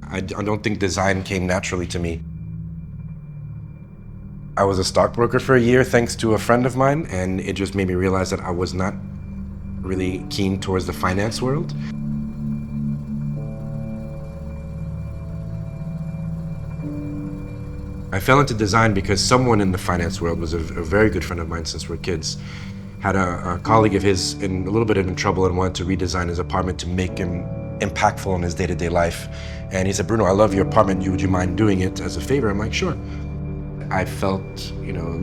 I don't think design came naturally to me. I was a stockbroker for a year thanks to a friend of mine, and it just made me realize that I was not really keen towards the finance world. I fell into design because someone in the finance world was a very good friend of mine since we're kids. Had a colleague of his in a little bit in trouble and wanted to redesign his apartment to make him impactful in his day-to-day life. And he said, "Bruno, I love your apartment. Would you mind doing it as a favor?" I'm like, "Sure." I felt,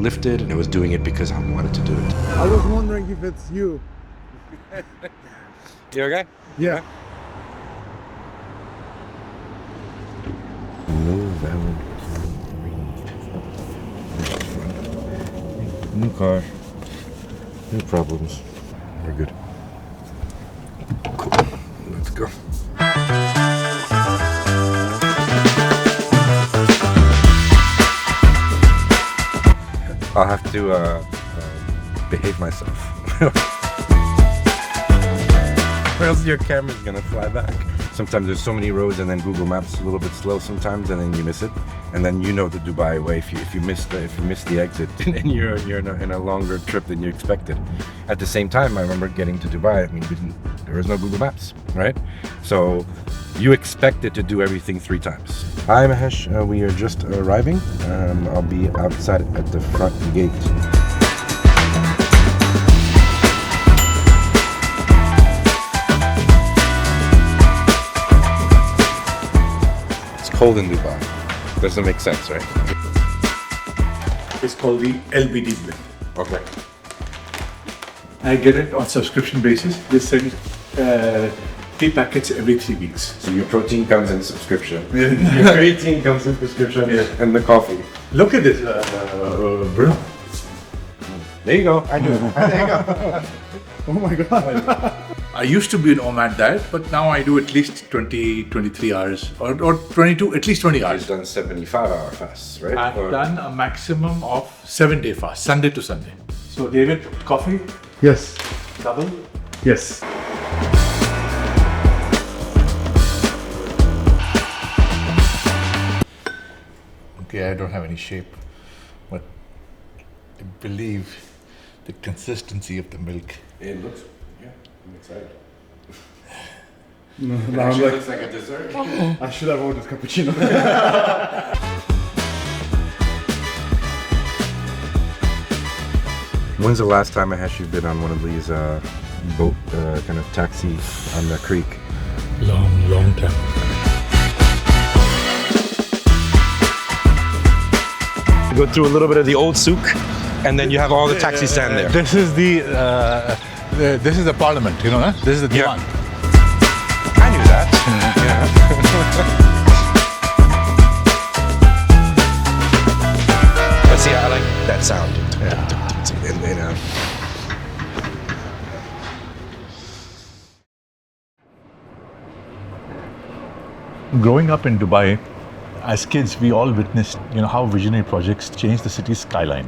lifted, and I was doing it because I wanted to do it. I was wondering if it's you. You okay? Yeah. No valid new car, no problems. We're good. Cool. Let's go. I'll have to behave myself. Or else your camera's gonna fly back. Sometimes there's so many roads, and then Google Maps is a little bit slow sometimes, and then you miss it. And then the Dubai way. If you miss the exit, and you're in a longer trip than you expected. At the same time, I remember getting to Dubai. I mean, there was no Google Maps, right? So you expected to do everything 3 times. Hi Mahesh, we are just arriving. I'll be outside at the front gate. Cold in Dubai. Doesn't make sense, right? It's called the LBD blend. Okay. I get it on subscription basis. They send 3 packets every 3 weeks. So your protein comes in subscription. Your creatine comes in prescription, and the coffee. Look at this, Bruno. There you go. I do. There you go. Oh my god. I used to be an OMAD diet, but now I do at least 20, 23 hours or 22, at least 20 hours. You've done 75-hour fasts, right? I've done a maximum of 7-day fast, Sunday to Sunday. So David, coffee, Yes. double. Yes. Okay, I don't have any shape, but I believe the consistency of the milk. It looks, I'm excited. No, It now I'm actually like, looks like a dessert. I should have ordered cappuccino. When's the last time, Mahesh, you've been on one of these boat kind of taxi on the creek? Long time. You go through a little bit of the old souk, and then you have all the taxi stand there. This is the parliament, huh? This is the divan. I knew that. But see, I like that sound. Growing up in Dubai, as kids, we all witnessed, how visionary projects changed the city's skyline.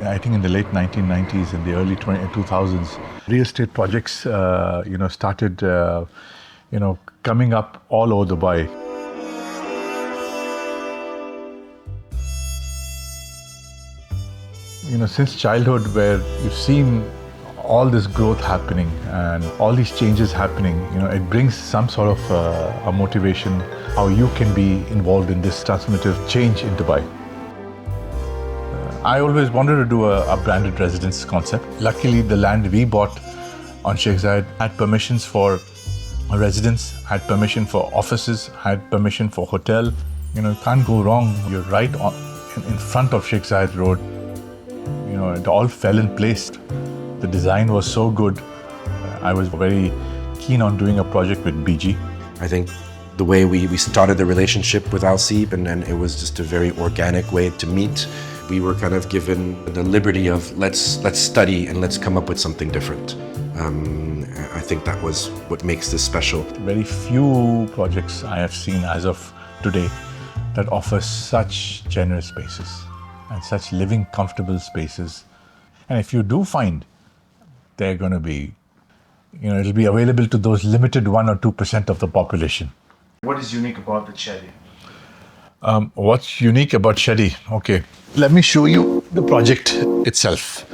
I think in the late 1990s and the early 2000s, real estate projects, started, coming up all over Dubai. Since childhood, where you've seen all this growth happening and all these changes happening, it brings some sort of a motivation how you can be involved in this transformative change in Dubai. I always wanted to do a branded residence concept. Luckily, the land we bought on Sheikh Zayed had permissions for a residence, had permission for offices, had permission for hotel. You can't go wrong. You're right in front of Sheikh Zayed Road. It all fell in place. The design was so good. I was very keen on doing a project with BG. I think the way we started the relationship with Al-Seeb, and it was just a very organic way to meet. We were kind of given the liberty of let's study and let's come up with something different. I think that was what makes this special. Very few projects I have seen as of today that offer such generous spaces and such living, comfortable spaces. And if you do find they're going to be, it'll be available to those limited 1 or 2% of the population. What is unique about the Cherry? What's unique about Shetty? Okay, let me show you the project itself.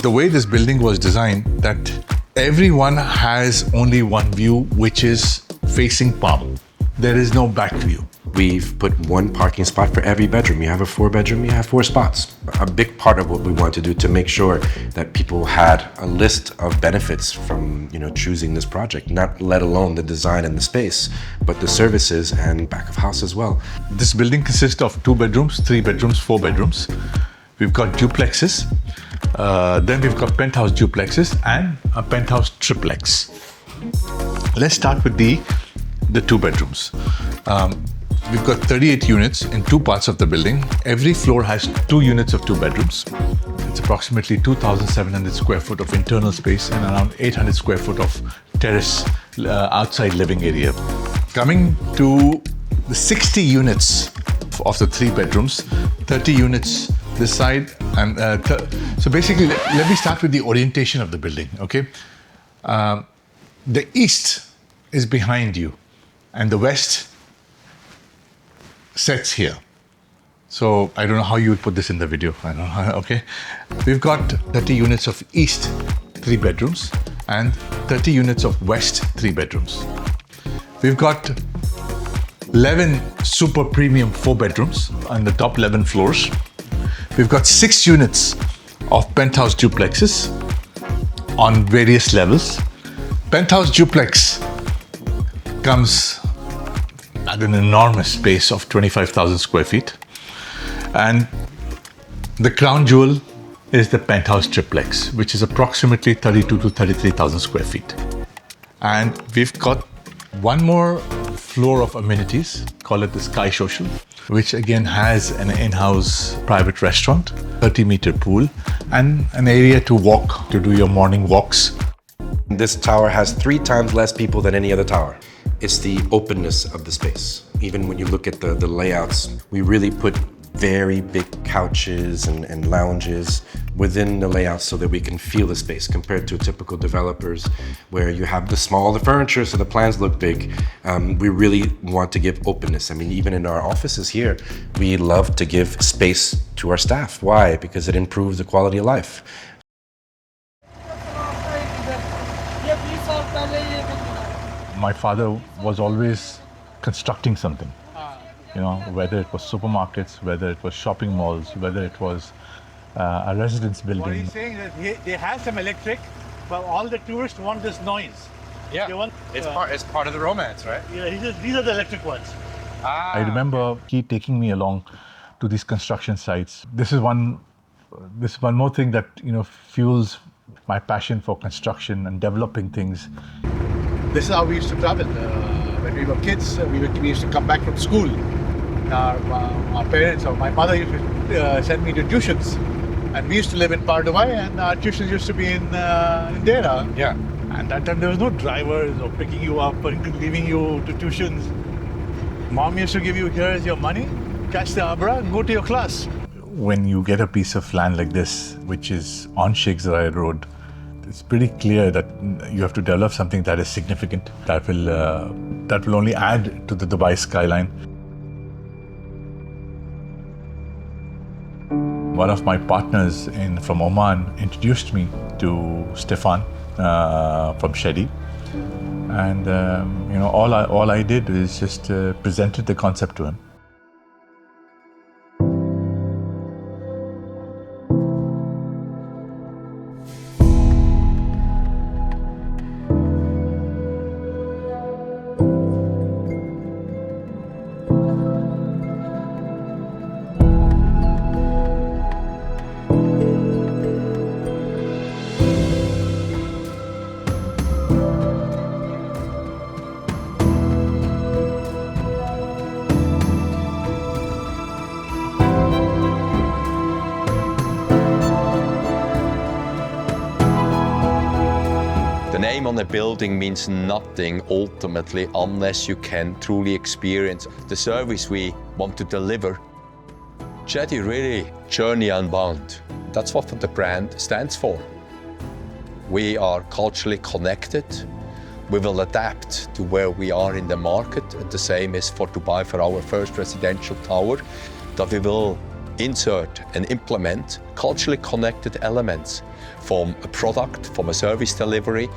The way this building was designed, that everyone has only one view, which is facing palm. There is no back view. We've put one parking spot for every bedroom. You have a 4-bedroom, you have 4 spots. A big part of what we want to do to make sure that people had a list of benefits from, choosing this project, not let alone the design and the space, but the services and back of house as well. This building consists of 2 bedrooms, 3 bedrooms, 4 bedrooms. We've got duplexes, then we've got penthouse duplexes and a penthouse triplex. Let's start with the 2 bedrooms. We've got 38 units in 2 parts of the building. Every floor has 2 units of 2 bedrooms. It's approximately 2,700 square foot of internal space and around 800 square foot of terrace outside living area. Coming to the 60 units of the 3 bedrooms, 30 units this side. And so basically, let me start with the orientation of the building, okay? The east is behind you and the west sets here. So I don't know how you would put this in the video. I don't know how, okay. We've got 30 units of east 3 bedrooms and 30 units of west 3 bedrooms. We've got 11 super premium 4 bedrooms on the top 11 floors. We've got 6 units of penthouse duplexes on various levels. Penthouse duplex comes at an enormous space of 25,000 square feet. And the crown jewel is the penthouse triplex, which is approximately 32 to 33,000 square feet. And we've got one more floor of amenities, call it the Sky Social, which again has an in-house private restaurant, 30-meter pool, and an area to walk, to do your morning walks. This tower has 3 times less people than any other tower. It's the openness of the space. Even when you look at the layouts, we really put very big couches and lounges within the layout so that we can feel the space compared to typical developers where you have the furniture so the plans look big. We really want to give openness. I mean, even in our offices here, we love to give space to our staff. Why? Because it improves the quality of life. My father was always constructing something, whether it was supermarkets, whether it was shopping malls, whether it was a residence building. What he's saying is that they have some electric, but all the tourists want this noise. Yeah, they want, it's part of the romance, right? Yeah, he says these are the electric ones. I remember he taking me along to these construction sites. This is one more thing that fuels my passion for construction and developing things. This is how we used to travel. When we were kids, we used to come back from school. Our parents or my mother used to send me to tuitions. And we used to live in Pardubai and our tuitions used to be in Dera. Yeah. And that time there was no drivers or picking you up or leaving you to tuitions. Mom used to give you, here's your money, catch the Abra and go to your class. When you get a piece of land like this, which is on Sheikh Zayed Road, it's pretty clear that you have to develop something that is significant, that will only add to the Dubai skyline. One of my partners from Oman introduced me to Stefan from Shetty, and all I did is just presented the concept to him. The name on the building means nothing ultimately unless you can truly experience the service we want to deliver. Shetty really journey unbound. That's what the brand stands for. We are culturally connected. We will adapt to where we are in the market. And the same is for Dubai for our first residential tower, that we will insert and implement culturally connected elements from a product, from a service delivery,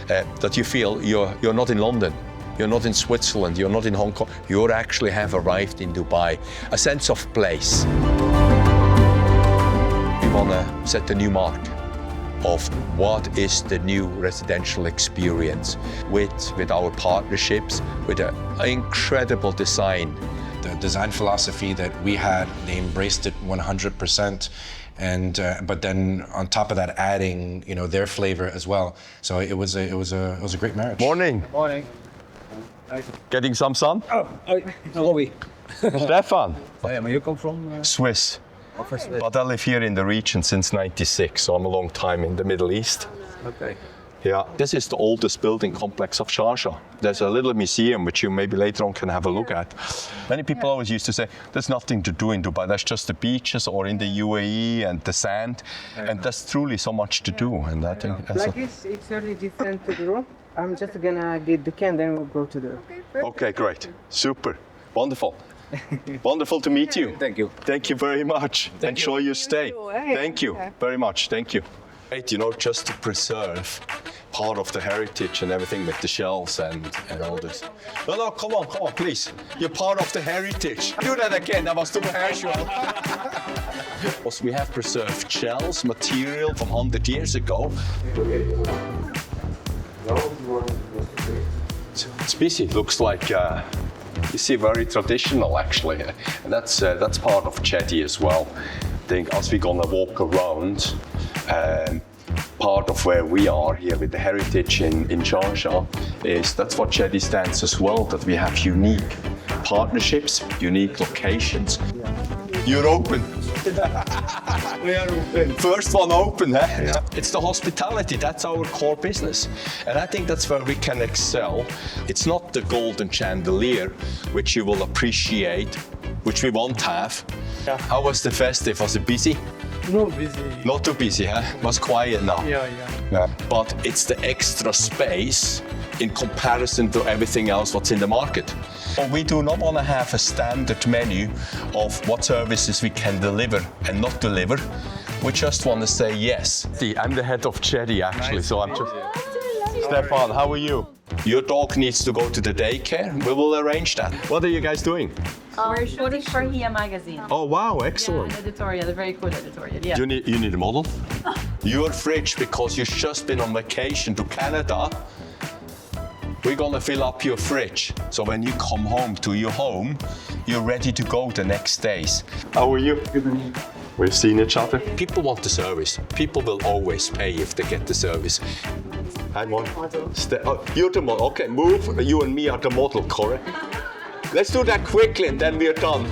that you feel you're not in London, you're not in Switzerland, you're not in Hong Kong, you actually have arrived in Dubai. A sense of place. We want to set a new mark of what is the new residential experience with our partnerships, with an incredible design. The design philosophy that we had, they embraced it 100%, and but then on top of that, adding their flavor as well. So it was a great marriage. Morning. Morning. Getting some sun? How are we? Stefan. You come from? Swiss. But I live here in the region since '96, so I'm a long time in the Middle East. Okay. Yeah, this is the oldest building complex of Sharjah. There's a little museum which you maybe later on can have a look at. Many people always used to say, there's nothing to do in Dubai, that's just the beaches or in the UAE and the sand. And there's truly so much to do. And I think Like this, it's really different to the room. I'm just gonna get the can, then we'll go to the room. Okay, great. Super. Wonderful. Wonderful to meet you. Thank you. Thank you very much. Enjoy your stay. Thank you very much. Thank you. Great, just to preserve part of the heritage and everything with the shells and all this. No, come on, please. You're part of the heritage. Do that again, that was too casual. We have preserved shells, material from 100 years ago. It's busy, it looks like, you see, very traditional actually. And that's part of Chetty as well. I think as we're gonna walk around, part of where we are here with the heritage in Sharjah is that's what Chetty stands as well, that we have unique partnerships, unique locations. You're open. We are open. First one open, eh? Yeah. It's the hospitality, that's our core business. And I think that's where we can excel. It's not the golden chandelier, which you will appreciate, which we won't have. Yeah. How was the festive? Was it busy? No, busy. Not too busy, huh? It was quiet now. Yeah. But it's the extra space in comparison to everything else what's in the market. We do not want to have a standard menu of what services we can deliver and not deliver. We just want to say yes. I'm the head of Chetty actually, so I'm just... Stefan, how are you? Your dog needs to go to the daycare. We will arrange that. What are you guys doing? We're shooting for Hia magazine. Oh wow, excellent. Yeah, an editorial, a very cool editorial. Yeah. You need a model? Your fridge, because you've just been on vacation to Canada, we're gonna fill up your fridge. So when you come home to your home, you're ready to go the next days. How are you? Good. We've seen each other. People want the service. People will always pay if they get the service. Hang on. You're the model. Okay, move. You and me are the model, correct? Let's do that quickly and then we're done.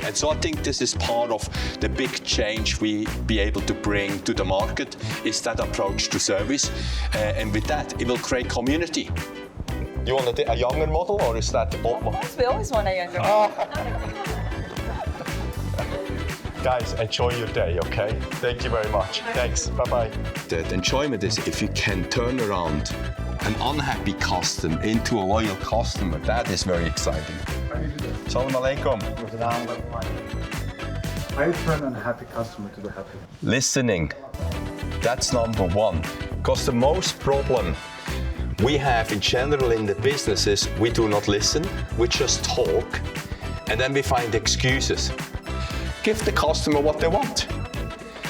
And so I think this is part of the big change we be able to bring to the market, is that approach to service. And with that, it will create community. You want a younger model, or is that... Of course, we always want a younger one. Guys, enjoy your day, okay? Thank you very much. Thanks, bye-bye. The enjoyment is if you can turn around an unhappy customer into a loyal customer. That is very exciting. Salam alaikum. I turn an unhappy customer to the happy. Listening, that's number one. Because the most problem we have in general in the business is we do not listen, we just talk, and then we find excuses. Give the customer what they want.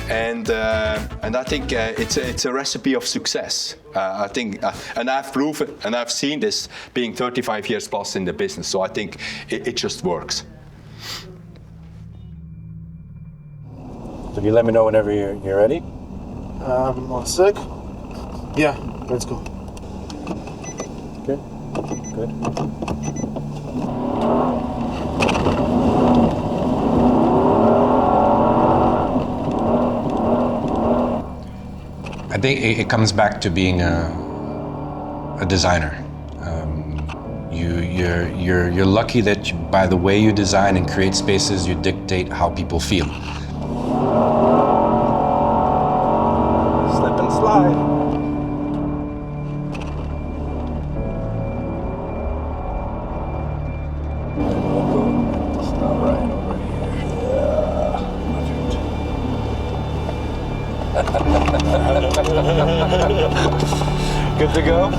And I think it's a recipe of success. I think, and I've proven, and I've seen this being 35 years plus in the business. So I think it just works. So you let me know whenever you're ready. 1 sec. Yeah, let's go. Good. Good. I think it comes back to being a designer. You're lucky that by the way you design and create spaces, you dictate how people feel. Slip and slide. Good to go?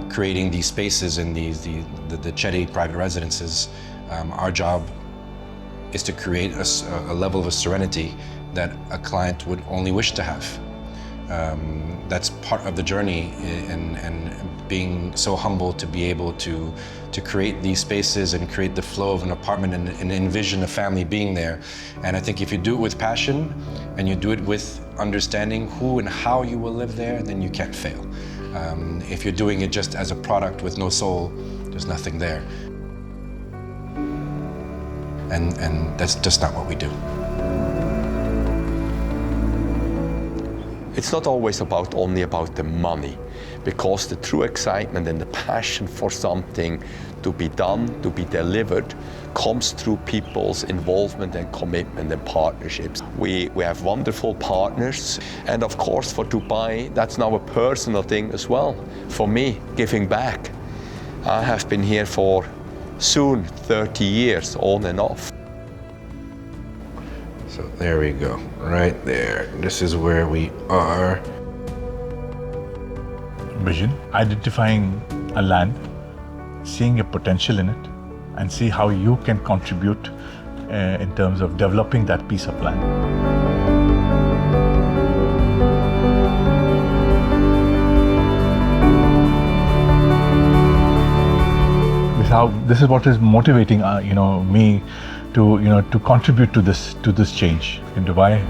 Creating these spaces in the Chetty private residences, our job is to create a level of serenity that a client would only wish to have. That's part of the journey, and being so humble to be able to create these spaces and create the flow of an apartment and envision a family being there. And I think if you do it with passion and you do it with understanding who and how you will live there, then you can't fail. If you're doing it just as a product with no soul, there's nothing there. And that's just not what we do. It's not always only about the money, because the true excitement and the passion for something to be done, to be delivered, comes through people's involvement and commitment and partnerships. We have wonderful partners, and of course for Dubai, that's now a personal thing as well. For me, giving back. I have been here for soon 30 years, on and off. So there we go, right there. This is where we are. Vision, identifying a land, seeing your potential in it, and see how you can contribute in terms of developing that piece of land. This is what is motivating, me to contribute to this change in Dubai.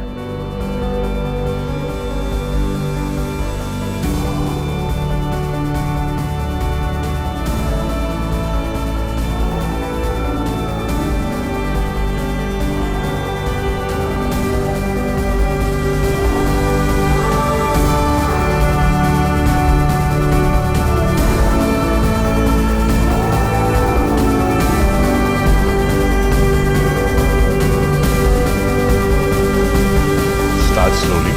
Slowly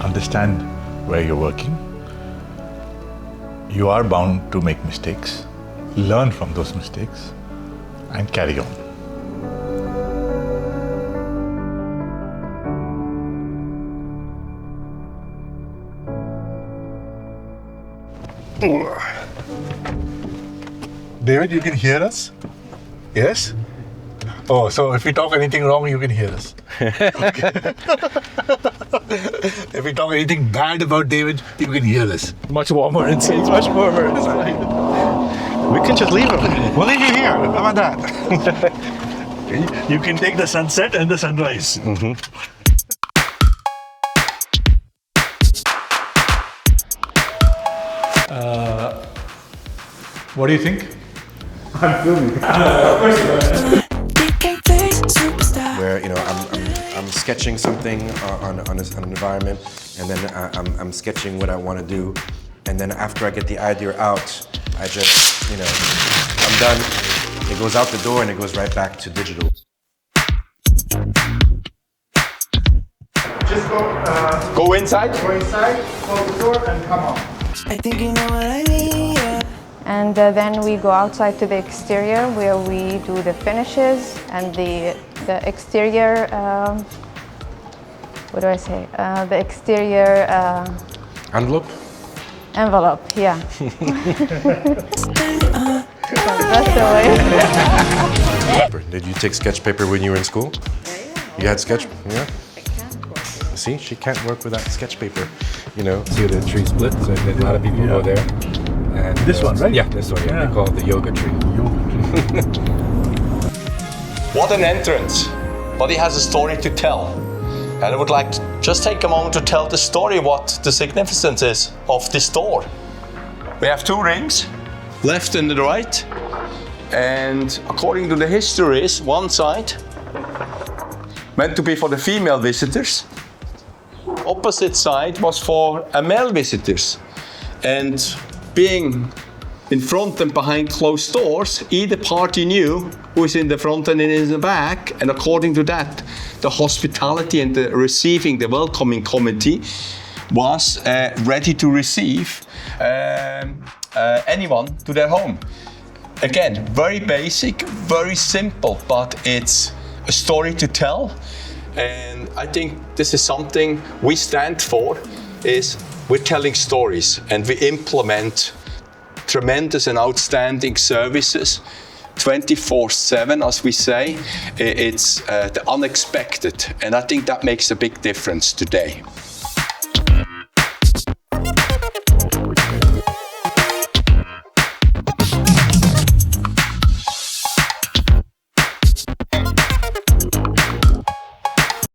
understand where you're working. You are bound to make mistakes, learn from those mistakes, and carry on. David, you can hear us? Yes? Oh, so if we talk anything wrong, you can hear us. Okay. If we talk anything bad about David, you can hear us. Much warmer inside. It's much warmer inside. We can just leave him. We'll leave you here. How about that? You can take the sunset and the sunrise. What do you think? I'm filming. Where I'm sketching something on an environment, and then I'm sketching what I want to do, and then after I get the idea out, I just I'm done. It goes out the door and it goes right back to digital. Just Go inside. go inside, close the door, and come on. I think you know what I mean, yeah. And then we go outside to the exterior where we do the finishes and the exterior, what do I say? The exterior Envelope? envelope, yeah. That's the way. Did you take sketch paper when you were in school? You had sketch, yeah? See, she can't work without sketch paper. See the tree split, so a lot of people go there. And This one, right? Yeah, this one. Yeah. They call it the yoga tree. What an entrance. But he has a story to tell. And I would like to just take a moment to tell the story, what the significance is of this door. We have two rings, left and the right. And according to the histories, one side meant to be for the female visitors. Opposite side was for male visitors. And being in front and behind closed doors, either party knew who is in the front and in the back, and according to that, the hospitality and the receiving, the welcoming committee was ready to receive anyone to their home. Again, very basic, very simple, but it's a story to tell. And I think this is something we stand for, is we're telling stories and we implement tremendous and outstanding services 24/7, as we say. It's the unexpected, and I think that makes a big difference today.